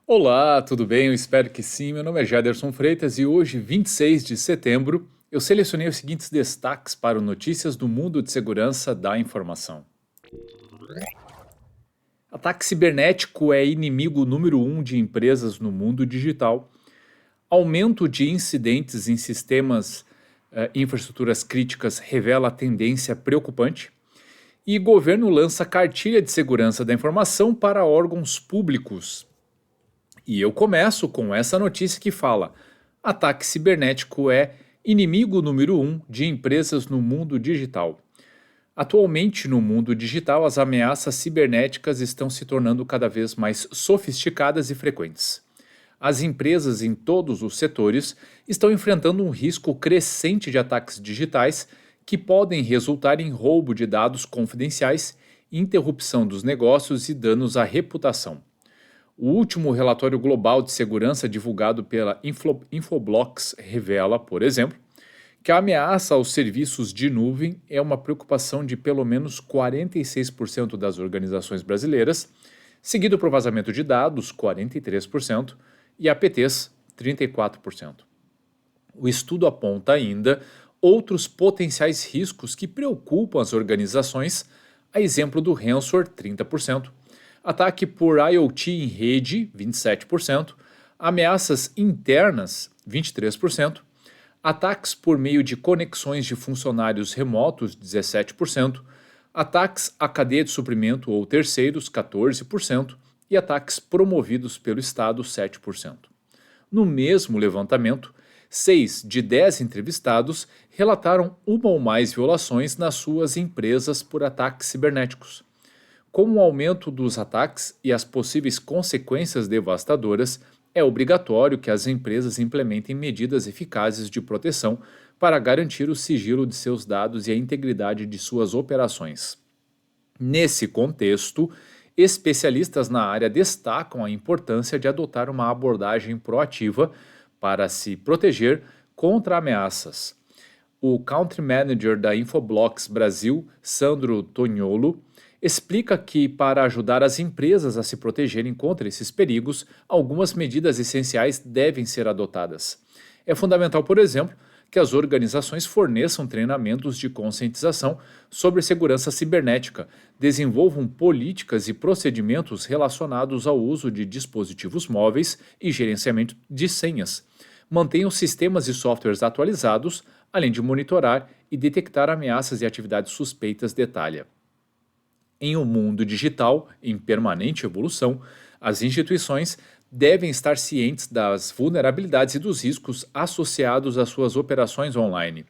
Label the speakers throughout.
Speaker 1: Olá, tudo bem? Eu espero que sim. Meu nome é Jaderson Freitas e hoje, 26 de setembro, eu selecionei os seguintes destaques para o Notícias do Mundo de Segurança da Informação. Ataque cibernético é inimigo número um de empresas no mundo digital. Aumento de incidentes em sistemas e infraestruturas críticas revela tendência preocupante. E governo lança cartilha de segurança da informação para órgãos públicos. E eu começo com essa notícia que fala: ataque cibernético é inimigo número um de empresas no mundo digital. Atualmente, no mundo digital, as ameaças cibernéticas estão se tornando cada vez mais sofisticadas e frequentes. As empresas em todos os setores estão enfrentando um risco crescente de ataques digitais que podem resultar em roubo de dados confidenciais, interrupção dos negócios e danos à reputação. O último relatório global de segurança divulgado pela Infoblox revela, por exemplo, que a ameaça aos serviços de nuvem é uma preocupação de pelo menos 46% das organizações brasileiras, seguido por vazamento de dados, 43%, e APTs, 34%. O estudo aponta ainda outros potenciais riscos que preocupam as organizações, a exemplo do ransomware, 30%, ataque por IoT em rede, 27%, ameaças internas, 23%, ataques por meio de conexões de funcionários remotos, 17%, ataques à cadeia de suprimento ou terceiros, 14%, e ataques promovidos pelo Estado, 7%. No mesmo levantamento, 6 de 10 entrevistados relataram uma ou mais violações nas suas empresas por ataques cibernéticos. Com o aumento dos ataques e as possíveis consequências devastadoras, é obrigatório que as empresas implementem medidas eficazes de proteção para garantir o sigilo de seus dados e a integridade de suas operações. Nesse contexto, especialistas na área destacam a importância de adotar uma abordagem proativa para se proteger contra ameaças. O Country Manager da Infoblox Brasil, Sandro Toniolo, explica que, para ajudar as empresas a se protegerem contra esses perigos, algumas medidas essenciais devem ser adotadas. É fundamental, por exemplo, que as organizações forneçam treinamentos de conscientização sobre segurança cibernética, desenvolvam políticas e procedimentos relacionados ao uso de dispositivos móveis e gerenciamento de senhas, mantenham sistemas e softwares atualizados, além de monitorar e detectar ameaças e atividades suspeitas, detalha. Em um mundo digital em permanente evolução, as instituições devem estar cientes das vulnerabilidades e dos riscos associados às suas operações online.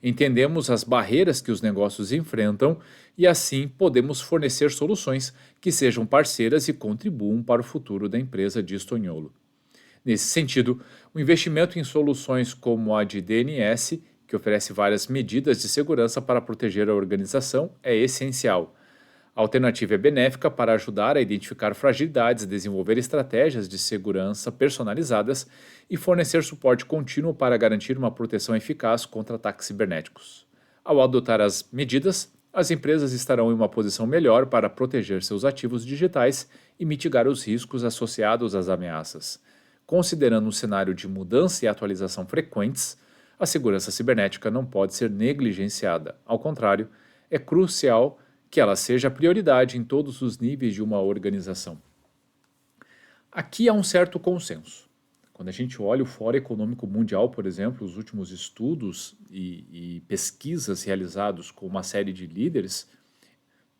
Speaker 1: Entendemos as barreiras que os negócios enfrentam e, assim, podemos fornecer soluções que sejam parceiras e contribuam para o futuro da empresa, diz Toniolo. Nesse sentido, o investimento em soluções como a de DNS, que oferece várias medidas de segurança para proteger a organização, é essencial. A alternativa é benéfica para ajudar a identificar fragilidades, desenvolver estratégias de segurança personalizadas e fornecer suporte contínuo para garantir uma proteção eficaz contra ataques cibernéticos. Ao adotar as medidas, as empresas estarão em uma posição melhor para proteger seus ativos digitais e mitigar os riscos associados às ameaças. Considerando um cenário de mudança e atualização frequentes, a segurança cibernética não pode ser negligenciada. Ao contrário, é crucial que ela seja a prioridade em todos os níveis de uma organização. Aqui há um certo consenso. Quando a gente olha o Fórum Econômico Mundial, por exemplo, os últimos estudos e pesquisas realizados com uma série de líderes,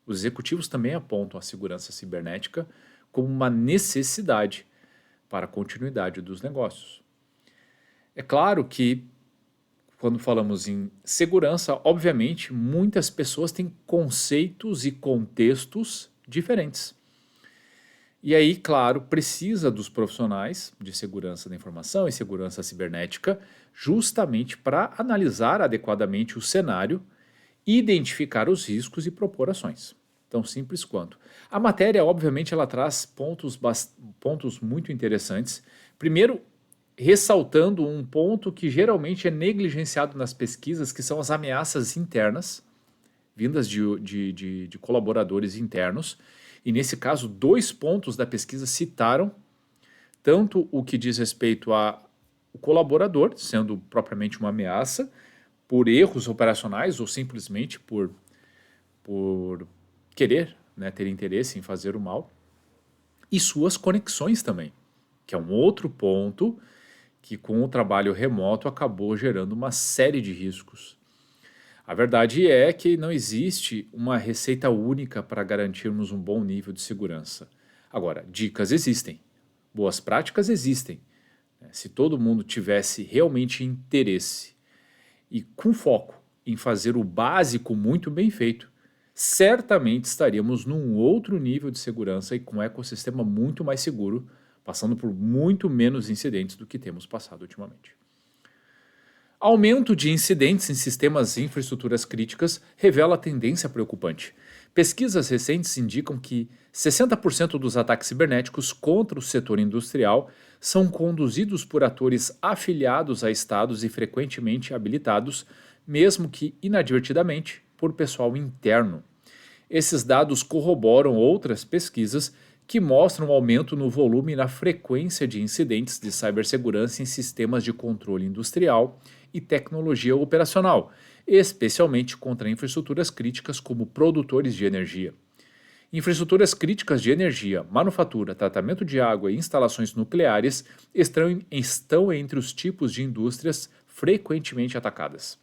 Speaker 1: os executivos também apontam a segurança cibernética como uma necessidade para a continuidade dos negócios. É claro que, quando falamos em segurança, obviamente, muitas pessoas têm conceitos e contextos diferentes. E aí, claro, precisa dos profissionais de segurança da informação e segurança cibernética justamente para analisar adequadamente o cenário, identificar os riscos e propor ações. Tão simples quanto. A matéria, obviamente, ela traz pontos muito interessantes. Primeiro, ressaltando um ponto que geralmente é negligenciado nas pesquisas, que são as ameaças internas, vindas de colaboradores internos. E nesse caso, 2 pontos da pesquisa citaram tanto o que diz respeito ao colaborador, sendo propriamente uma ameaça, por erros operacionais ou simplesmente por querer, né, ter interesse em fazer o mal, e suas conexões também, que é um outro ponto que com o trabalho remoto acabou gerando uma série de riscos. A verdade é que não existe uma receita única para garantirmos um bom nível de segurança. Agora, dicas existem, boas práticas existem. Se todo mundo tivesse realmente interesse e com foco em fazer o básico muito bem feito, certamente estaríamos num outro nível de segurança e com um ecossistema muito mais seguro, passando por muito menos incidentes do que temos passado ultimamente. Aumento de incidentes em sistemas e infraestruturas críticas revela tendência preocupante. Pesquisas recentes indicam que 60% dos ataques cibernéticos contra o setor industrial são conduzidos por atores afiliados a estados e frequentemente habilitados, mesmo que inadvertidamente, por pessoal interno. Esses dados corroboram outras pesquisas que mostram um aumento no volume e na frequência de incidentes de cibersegurança em sistemas de controle industrial e tecnologia operacional, especialmente contra infraestruturas críticas como produtores de energia. Infraestruturas críticas de energia, manufatura, tratamento de água e instalações nucleares estão entre os tipos de indústrias frequentemente atacadas.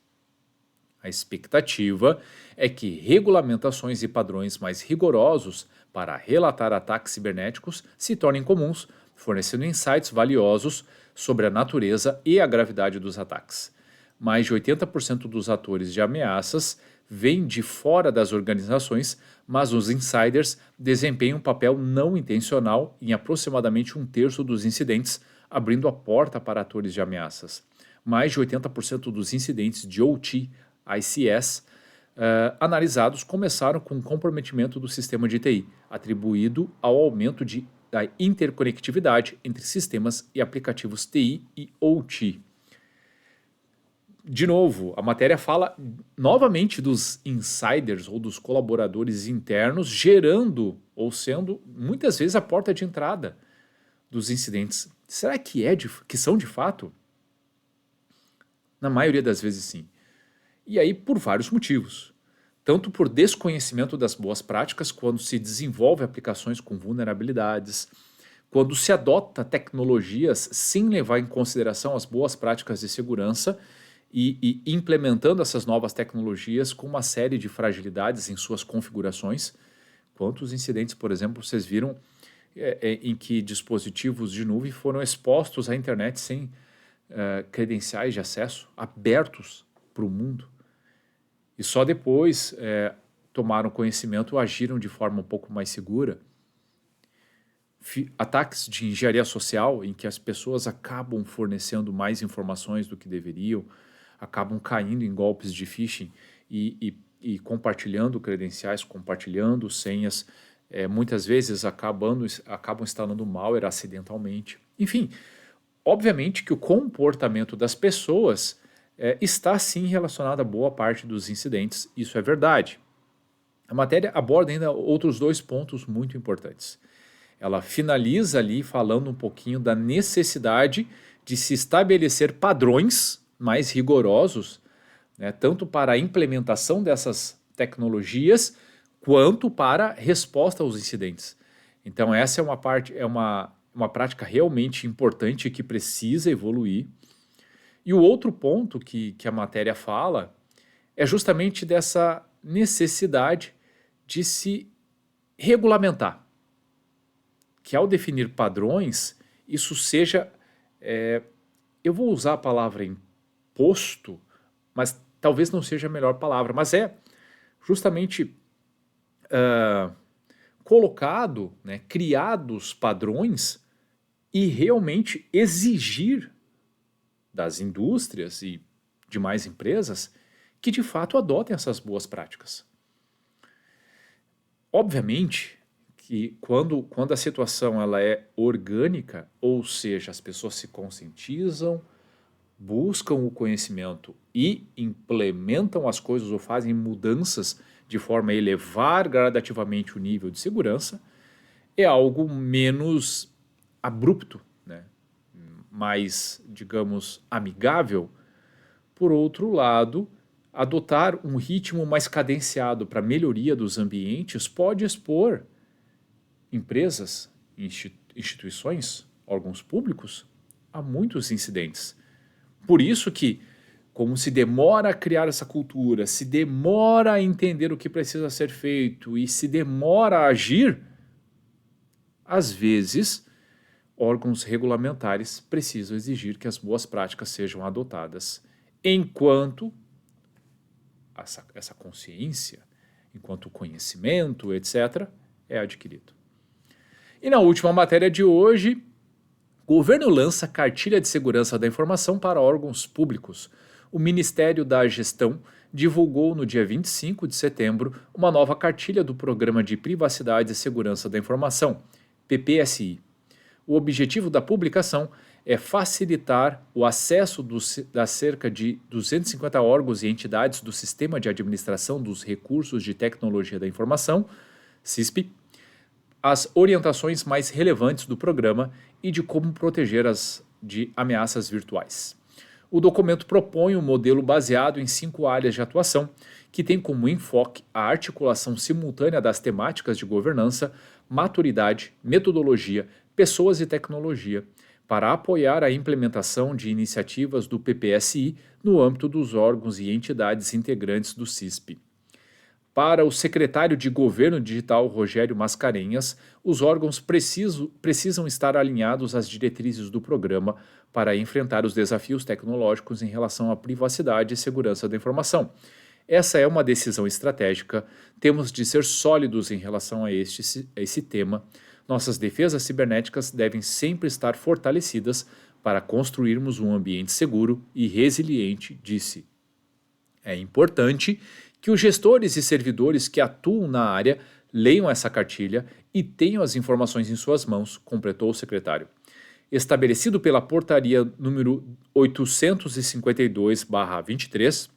Speaker 1: A expectativa é que regulamentações e padrões mais rigorosos para relatar ataques cibernéticos se tornem comuns, fornecendo insights valiosos sobre a natureza e a gravidade dos ataques. Mais de 80% dos atores de ameaças vêm de fora das organizações, mas os insiders desempenham um papel não intencional em aproximadamente um terço dos incidentes, abrindo a porta para atores de ameaças. Mais de 80% dos incidentes de OT, ICS, analisados começaram com comprometimento do sistema de TI, atribuído ao aumento da interconectividade entre sistemas e aplicativos TI e OT. De novo, a matéria fala novamente dos insiders ou dos colaboradores internos gerando ou sendo muitas vezes a porta de entrada dos incidentes. Será que são de fato? Na maioria das vezes sim. E aí por vários motivos. Tanto por desconhecimento das boas práticas quando se desenvolve aplicações com vulnerabilidades, quando se adota tecnologias sem levar em consideração as boas práticas de segurança e implementando essas novas tecnologias com uma série de fragilidades em suas configurações. Quantos incidentes, por exemplo, vocês viram em que dispositivos de nuvem foram expostos à internet sem credenciais de acesso abertos para o mundo? E só depois tomaram conhecimento, agiram de forma um pouco mais segura. Ataques de engenharia social, em que as pessoas acabam fornecendo mais informações do que deveriam, acabam caindo em golpes de phishing e compartilhando credenciais, compartilhando senhas, muitas vezes acabam instalando malware acidentalmente. Enfim, obviamente que o comportamento das pessoas está sim relacionado a boa parte dos incidentes, isso é verdade. A matéria aborda ainda outros dois pontos muito importantes. Ela finaliza ali falando um pouquinho da necessidade de se estabelecer padrões mais rigorosos, né, tanto para a implementação dessas tecnologias quanto para a resposta aos incidentes. Então essa é uma prática realmente importante que precisa evoluir. E o outro ponto que a matéria fala é justamente dessa necessidade de se regulamentar. Que ao definir padrões, isso seja, eu vou usar a palavra imposto, mas talvez não seja a melhor palavra, mas é justamente colocado, né, criados padrões e realmente exigir das indústrias e demais empresas que de fato adotem essas boas práticas. Obviamente que quando a situação ela é orgânica, ou seja, as pessoas se conscientizam, buscam o conhecimento e implementam as coisas ou fazem mudanças de forma a elevar gradativamente o nível de segurança, é algo menos abrupto, né, mais, digamos, amigável. Por outro lado, adotar um ritmo mais cadenciado para melhoria dos ambientes pode expor empresas, instituições, órgãos públicos a muitos incidentes. Por isso que, como se demora a criar essa cultura, se demora a entender o que precisa ser feito e se demora a agir, às vezes, órgãos regulamentares precisam exigir que as boas práticas sejam adotadas, enquanto essa consciência, enquanto o conhecimento, etc., é adquirido. E na última matéria de hoje, o governo lança cartilha de segurança da informação para órgãos públicos. O Ministério da Gestão divulgou no dia 25 de setembro uma nova cartilha do Programa de Privacidade e Segurança da Informação, PPSI. O objetivo da publicação é facilitar o acesso das cerca de 250 órgãos e entidades do Sistema de Administração dos Recursos de Tecnologia da Informação, SISP, as orientações mais relevantes do programa e de como proteger de ameaças virtuais. O documento propõe um modelo baseado em 5 áreas de atuação, que tem como enfoque a articulação simultânea das temáticas de governança, maturidade, metodologia, pessoas e tecnologia, para apoiar a implementação de iniciativas do PPSI no âmbito dos órgãos e entidades integrantes do CISP. Para o secretário de Governo Digital, Rogério Mascarenhas, os órgãos precisam estar alinhados às diretrizes do programa para enfrentar os desafios tecnológicos em relação à privacidade e segurança da informação. Essa é uma decisão estratégica, temos de ser sólidos em relação a esse tema. Nossas defesas cibernéticas devem sempre estar fortalecidas para construirmos um ambiente seguro e resiliente, disse. É importante que os gestores e servidores que atuam na área leiam essa cartilha e tenham as informações em suas mãos, completou o secretário. Estabelecido pela portaria número 852/23,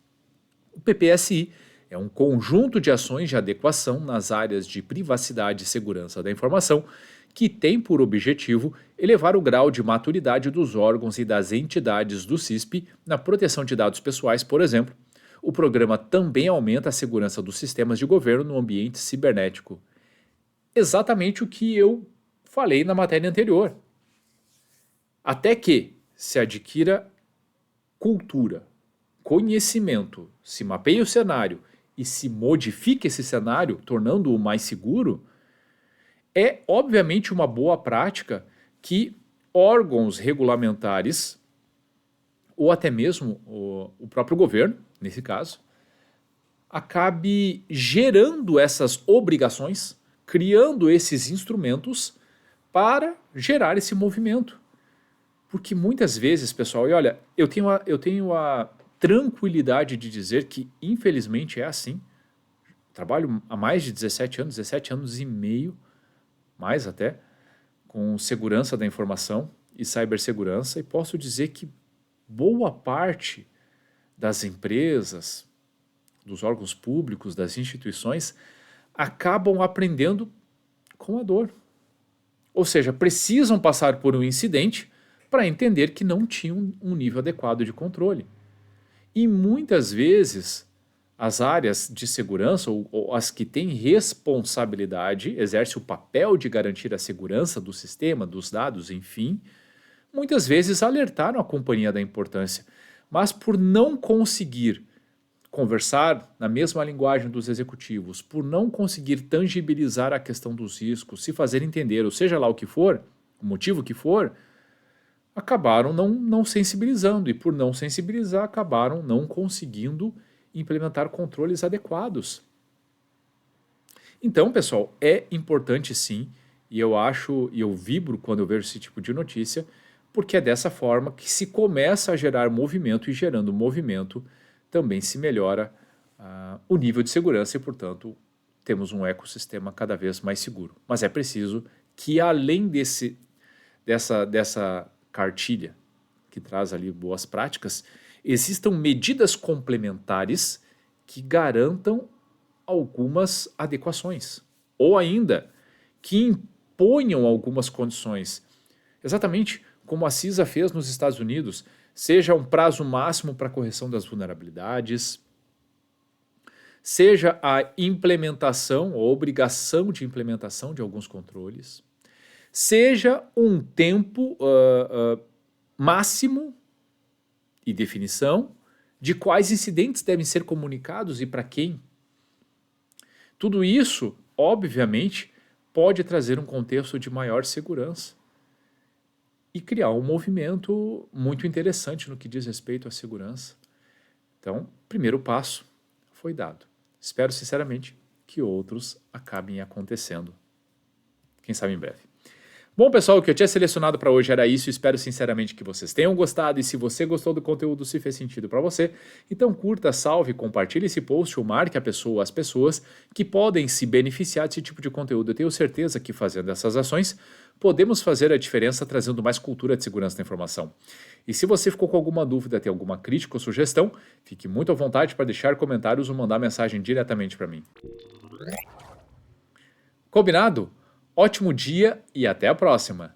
Speaker 1: o PPSI é um conjunto de ações de adequação nas áreas de privacidade e segurança da informação que tem por objetivo elevar o grau de maturidade dos órgãos e das entidades do CISP na proteção de dados pessoais, por exemplo. O programa também aumenta a segurança dos sistemas de governo no ambiente cibernético. Exatamente o que eu falei na matéria anterior. Até que se adquira cultura, conhecimento, se mapeie o cenário e se modifique esse cenário, tornando-o mais seguro, é obviamente uma boa prática que órgãos regulamentares, ou até mesmo o próprio governo, nesse caso, acabe gerando essas obrigações, criando esses instrumentos para gerar esse movimento. Porque muitas vezes, pessoal, e olha, eu tenho a tranquilidade de dizer que, infelizmente, é assim. Trabalho há mais de 17 anos e meio, mais até, com segurança da informação e cibersegurança, e posso dizer que boa parte das empresas, dos órgãos públicos, das instituições, acabam aprendendo com a dor. Ou seja, precisam passar por um incidente para entender que não tinham um nível adequado de controle. E muitas vezes as áreas de segurança, ou as que têm responsabilidade, exercem o papel de garantir a segurança do sistema, dos dados, enfim, muitas vezes alertaram a companhia da importância, mas por não conseguir conversar na mesma linguagem dos executivos, por não conseguir tangibilizar a questão dos riscos, se fazer entender, ou seja lá o que for, o motivo que for, acabaram não sensibilizando, e por não sensibilizar, acabaram não conseguindo implementar controles adequados. Então, pessoal, é importante sim, e eu vibro quando eu vejo esse tipo de notícia, porque é dessa forma que se começa a gerar movimento, e gerando movimento também se melhora o nível de segurança e, portanto, temos um ecossistema cada vez mais seguro. Mas é preciso que, além dessa cartilha que traz ali boas práticas, existam medidas complementares que garantam algumas adequações, ou ainda que imponham algumas condições. Exatamente como a CISA fez nos Estados Unidos, seja um prazo máximo para correção das vulnerabilidades, seja a implementação ou obrigação de implementação de alguns controles, seja um tempo máximo e definição de quais incidentes devem ser comunicados e para quem. Tudo isso, obviamente, pode trazer um contexto de maior segurança e criar um movimento muito interessante no que diz respeito à segurança. Então, primeiro passo foi dado. Espero sinceramente que outros acabem acontecendo. Quem sabe em breve. Bom, pessoal, o que eu tinha selecionado para hoje era isso. Espero sinceramente que vocês tenham gostado. E se você gostou do conteúdo, se fez sentido para você, então curta, salve, compartilhe esse post ou marque a pessoa, as pessoas que podem se beneficiar desse tipo de conteúdo. Eu tenho certeza que fazendo essas ações, podemos fazer a diferença trazendo mais cultura de segurança da informação. E se você ficou com alguma dúvida, tem alguma crítica ou sugestão, fique muito à vontade para deixar comentários ou mandar mensagem diretamente para mim. Combinado? Ótimo dia e até a próxima!